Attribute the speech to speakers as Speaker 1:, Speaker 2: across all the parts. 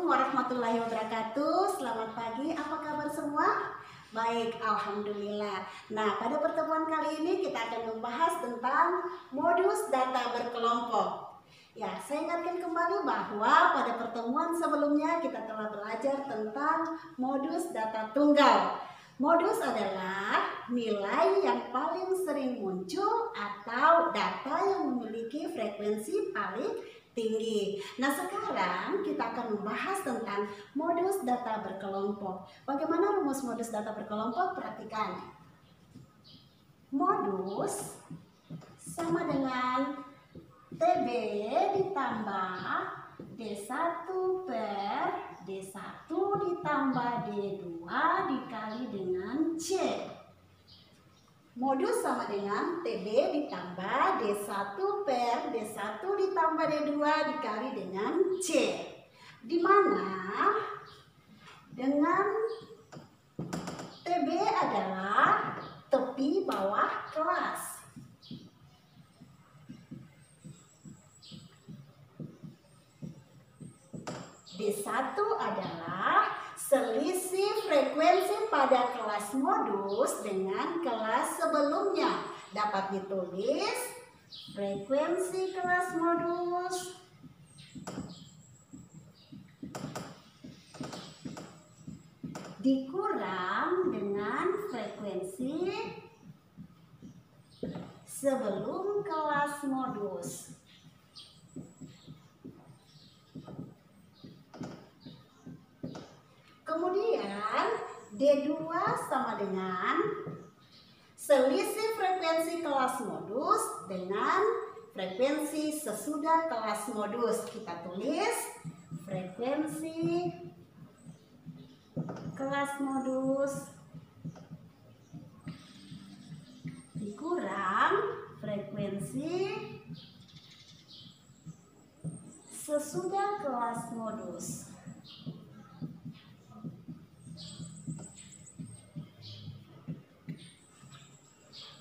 Speaker 1: warahmatullahi wabarakatuh. Selamat pagi, apa kabar semua? Baik, alhamdulillah. Nah, pada pertemuan kali ini kita akan membahas tentang modus data berkelompok. Ya, saya ingatkan kembali bahwa pada pertemuan sebelumnya kita telah belajar tentang modus data tunggal. Modus adalah nilai yang paling sering muncul atau data yang memiliki frekuensi paling tinggi. Nah, sekarang kita akan membahas tentang modus data berkelompok. Bagaimana rumus modus data berkelompok? Perhatikan. Modus sama dengan TB ditambah D1 per D1 ditambah D2 dikali dengan C. Modus sama dengan TB ditambah D1 per D1 ditambah D2 dikali dengan C. Di mana dengan TB adalah tepi bawah kelas. D1 adalah selisih frekuensi pada kelas modus dengan kelas sebelumnya. Dapat ditulis frekuensi kelas modus dikurang dengan frekuensi sebelum kelas modus. Kemudian D2 sama dengan selisih frekuensi kelas modus dengan frekuensi sesudah kelas modus. Kita tulis frekuensi kelas modus dikurang frekuensi sesudah kelas modus.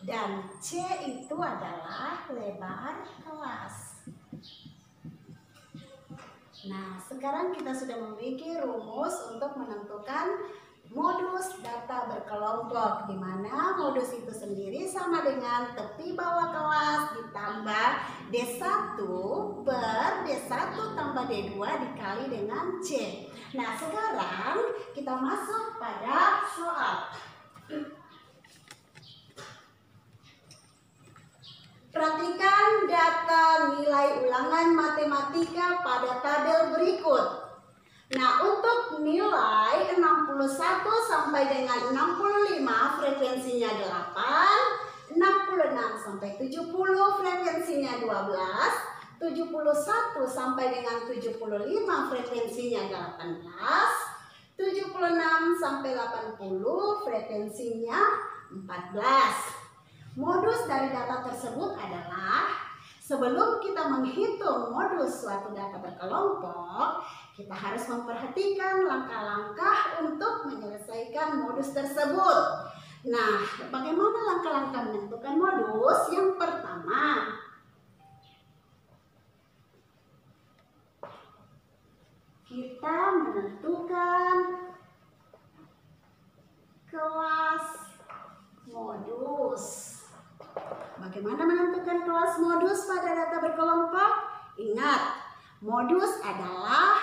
Speaker 1: Dan C itu adalah lebar kelas. Nah, sekarang kita sudah memiliki rumus untuk menentukan modus data berkelompok, di mana modus itu sendiri sama dengan tepi bawah kelas ditambah D1 per D1 tambah D2 dikali dengan C. Nah, sekarang kita masuk pada soal. Perhatikan data nilai ulangan matematika pada tabel berikut. Nah, untuk nilai 61 sampai dengan 65 frekuensinya 8, 66 sampai 70 frekuensinya 12, 71 sampai dengan 75 frekuensinya 18, 76 sampai 80 frekuensinya 14. Modus dari data tersebut adalah sebelum kita menghitung modus suatu data berkelompok, kita harus memperhatikan langkah-langkah untuk menyelesaikan modus tersebut. Nah, bagaimana langkah-langkah menentukan modus? Yang pertama, kita menentukan kelas modus. Bagaimana menentukan kelas modus pada data berkelompok? Ingat, modus adalah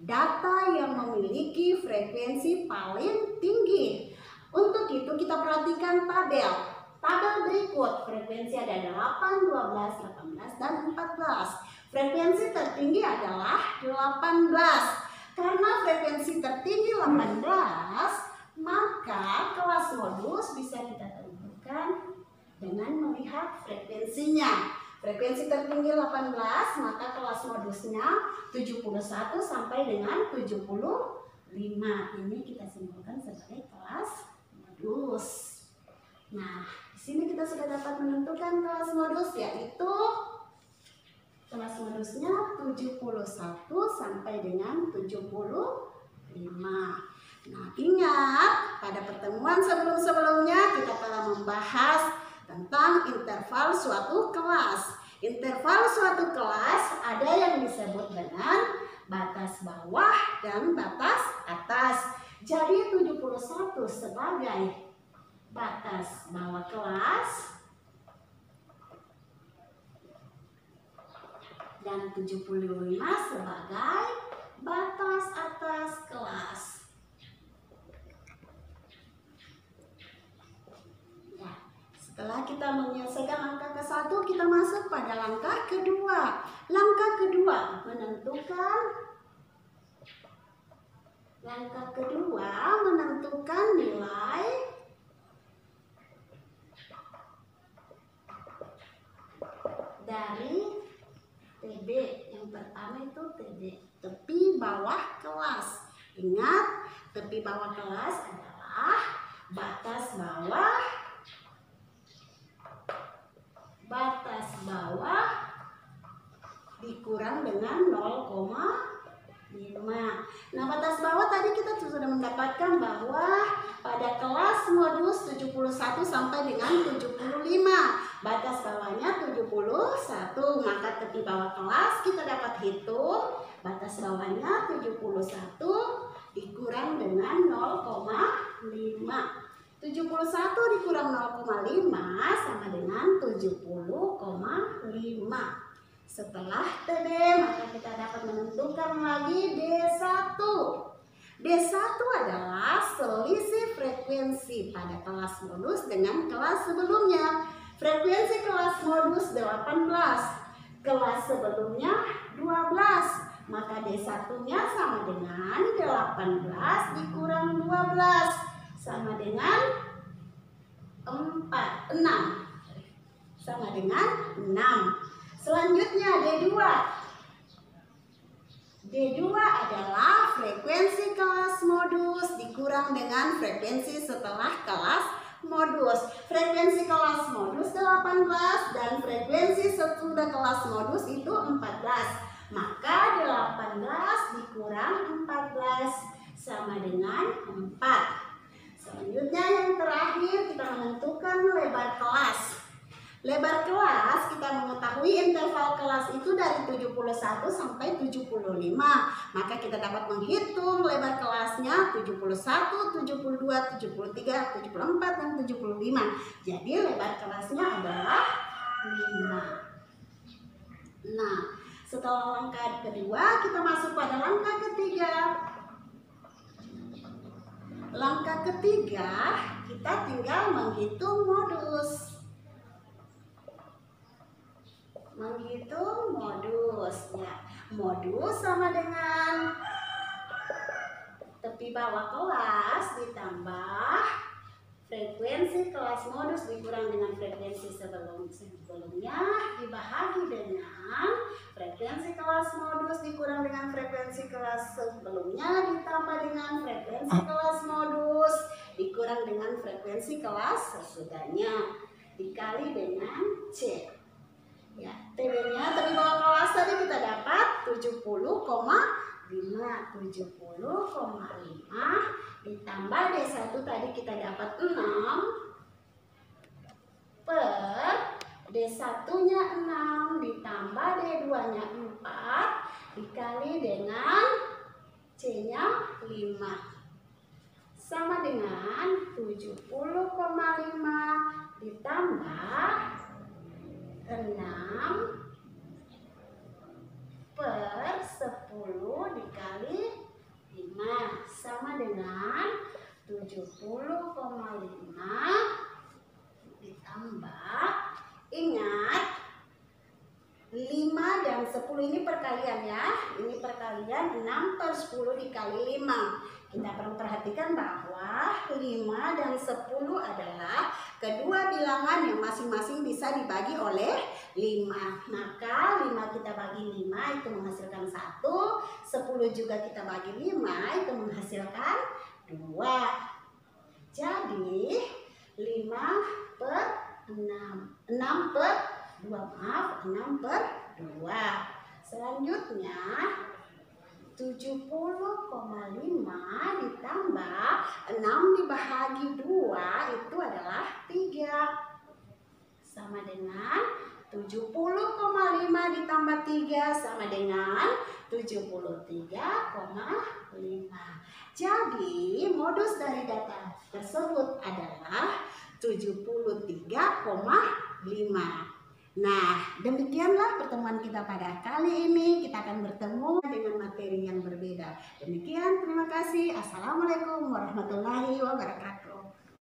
Speaker 1: data yang memiliki frekuensi paling tinggi. Untuk itu kita perhatikan tabel. Tabel berikut, frekuensi ada 8, 12, 18, dan 14. Frekuensi tertinggi adalah 18. Karena frekuensi tertinggi 18, maka kelas modus bisa kita tentukan dengan melihat frekuensinya. Frekuensi tertinggi 18, maka kelas modusnya 71 sampai dengan 75. Ini kita simpulkan sebagai kelas modus. Nah, di sini kita sudah dapat menentukan kelas modus, yaitu kelas modusnya 71 sampai dengan 75. Nah, ingat pada pertemuan sebelum-sebelumnya kita telah membahas tentang interval suatu kelas. Interval suatu kelas ada yang disebut dengan batas bawah dan batas atas. Jadi 71 sebagai batas bawah kelas dan 75 sebagai batas atas kelas. Ya, setelah kita menyelesaikan langkah ke-1, kita masuk pada langkah kedua. Langkah kedua menentukan nilai dari TB. Yang pertama itu TB, tepi bawah kelas. Ingat, tepi bawah kelas adalah batas bawah dikurang dengan 0,5. Nah, batas bawah tadi kita sudah mendapatkan bahwa pada kelas modus 71 sampai dengan 75. Batas bawahnya 71, maka tepi bawah kelas kita dapat hitung batas bawahnya 71 dikurang dengan 0,5. 71 dikurang 0,5 sama dengan 70,5. Setelah TB, maka kita dapat menentukan lagi D1. D1 adalah selisih frekuensi pada kelas modus dengan kelas sebelumnya. Frekuensi kelas modus 18, kelas sebelumnya 12. Maka D1-nya sama dengan 18 dikurang 12 sama dengan 6. Sama dengan 6. Selanjutnya D2. D2 adalah frekuensi kelas modus dikurang dengan frekuensi setelah kelas modus. Frekuensi kelas modus 18 dan frekuensi sesudah kelas modus itu 14. Maka 18 dikurang 14 sama dengan 4. Selanjutnya yang terakhir kita menentukan lebar kelas. Lebar kelas kita mengetahui interval kelas itu dari 71 sampai 75. Maka kita dapat menghitung lebar kelasnya 71, 72, 73, 74, dan 75. Jadi lebar kelasnya adalah 5. Nah, setelah langkah kedua kita masuk pada langkah ketiga. Langkah ketiga kita tinggal menghitung modus. Menghitung modus ya. Modus sama dengan tepi bawah kelas ditambah frekuensi kelas modus dikurang dengan frekuensi sebelumnya dibahagi dengan frekuensi kelas modus dikurang dengan frekuensi kelas sebelumnya ditambah dengan frekuensi kelas modus dikurang dengan frekuensi kelas sesudahnya dikali dengan C. Ya, TB-nya tepi bawah kelas tadi kita dapat 70,5 ditambah D1 tadi kita dapat 6 per D1-nya 6 ditambah D2-nya 4 dikali dengan C-nya 5 sama dengan 70,5 ditambah 6 per 10 dikali 5 sama dengan 70,5 ditambah, ingat 5 dan 10 ini perkalian ya. Ini perkalian 6 per 10 dikali 5. Kita perlu perhatikan bahwa 5 dan 10 adalah kedua bilangan yang masing-masing bisa dibagi oleh 5. Maka 5 kita bagi 5 itu menghasilkan 1. 10 juga kita bagi 5 itu menghasilkan 2. Jadi 5 per 6. 6 per 2. Selanjutnya 70,5 ditambah 6 dibahagi 2 itu adalah 3 sama dengan 70,5 ditambah 3 sama dengan 73,5. Jadi modus dari data tersebut adalah 73,5. Nah, demikianlah pertemuan kita pada kali ini. Kita akan bertemu dengan materi yang berbeda. Demikian, terima kasih. Assalamualaikum warahmatullahi wabarakatuh.